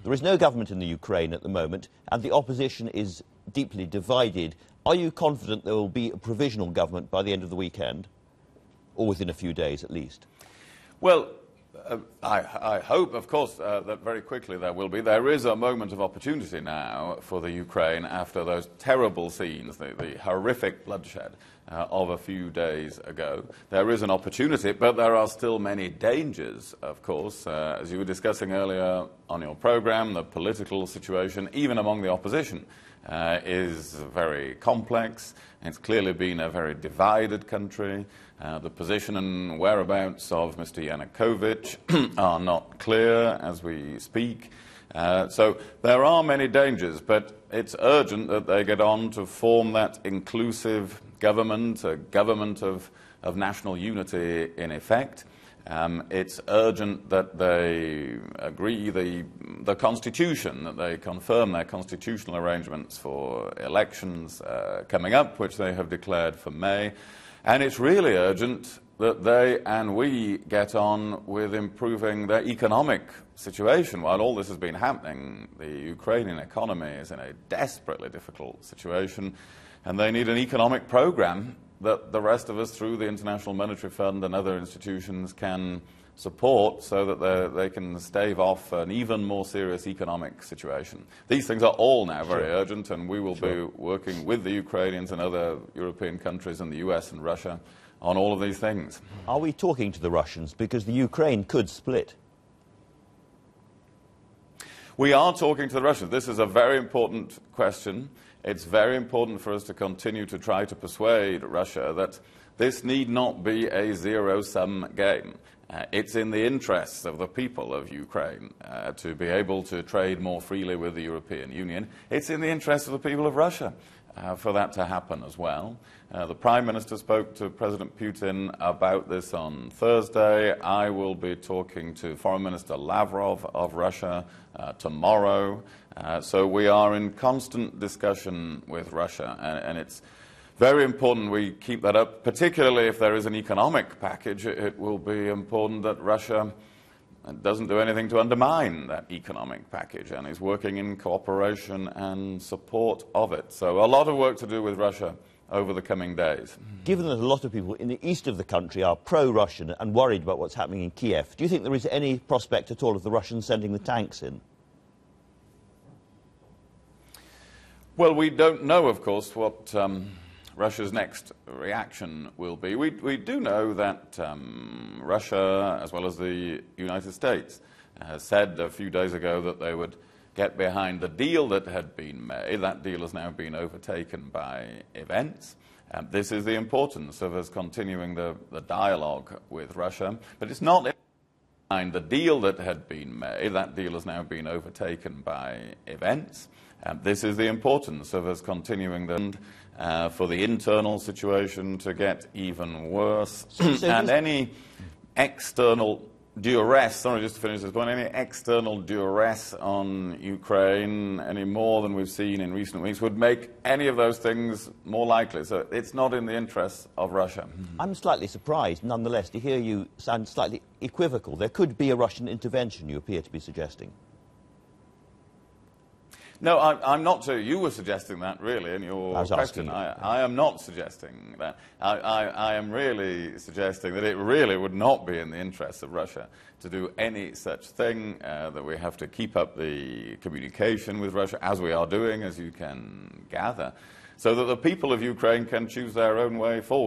There is no government in the Ukraine at the moment, and the opposition is deeply divided. Are you confident there will be a provisional government by the end of the weekend, or within a few days at least? Well, I hope, of course, that very quickly there will be. There is a moment of opportunity now for the Ukraine after those terrible scenes, the horrific bloodshed of a few days ago. There is an opportunity, but there are still many dangers, of course. As you were discussing earlier on your programme, the political situation, even among the opposition, is very complex. It's clearly been a very divided country. The position and whereabouts of Mr. Yanukovych are not clear as we speak. So there are many dangers, but it's urgent that they get on to form that inclusive government, a government of national unity in effect. It's urgent that they agree the Constitution, that they confirm their constitutional arrangements for elections coming up, which they have declared for May. And it's really urgent that they and we get on with improving their economic situation. While all this has been happening, the Ukrainian economy is in a desperately difficult situation, and they need an economic program that the rest of us, through the International Monetary Fund and other institutions, can support so that they can stave off an even more serious economic situation. These things are all now very urgent, and we will be working with the Ukrainians and other European countries and the US and Russia on all of these things. Are we talking to the Russians? Because the Ukraine could split. We are talking to the Russians. This is a very important question. It's very important for us to continue to try to persuade Russia that this need not be a zero-sum game. It's in the interests of the people of Ukraine to be able to trade more freely with the European Union. It's in the interests of the people of Russia for that to happen as well. The Prime Minister spoke to President Putin about this on Thursday. I will be talking to Foreign Minister Lavrov of Russia tomorrow. So we are in constant discussion with Russia, and it's very important we keep that up, particularly if there is an economic package. It will be important that Russia doesn't do anything to undermine that economic package and is working in cooperation and support of it. So a lot of work to do with Russia over the coming days. Given that a lot of people in the east of the country are pro-Russian and worried about what's happening in Kiev, do you think there is any prospect at all of the Russians sending the tanks in? Well, we don't know, of course, what Russia's next reaction will be. We do know that Russia, as well as the United States, said a few days ago that they would get behind the deal that had been made. That deal has now been overtaken by events. This is the importance of us continuing the dialogue with Russia. But it's not behind the deal that had been made. That deal has now been overtaken by events. This is the importance of us continuing for the internal situation to get even worse. And any external duress, sorry, just to finish this point, any external duress on Ukraine, any more than we've seen in recent weeks, would make any of those things more likely. So it's not in the interests of Russia. I'm slightly surprised, nonetheless, to hear you sound slightly equivocal. There could be a Russian intervention, you appear to be suggesting. No, I'm not. You were suggesting that, really, in your question. I am not suggesting that. I am really suggesting that it really would not be in the interests of Russia to do any such thing, that we have to keep up the communication with Russia, as we are doing, as you can gather, so that the people of Ukraine can choose their own way forward.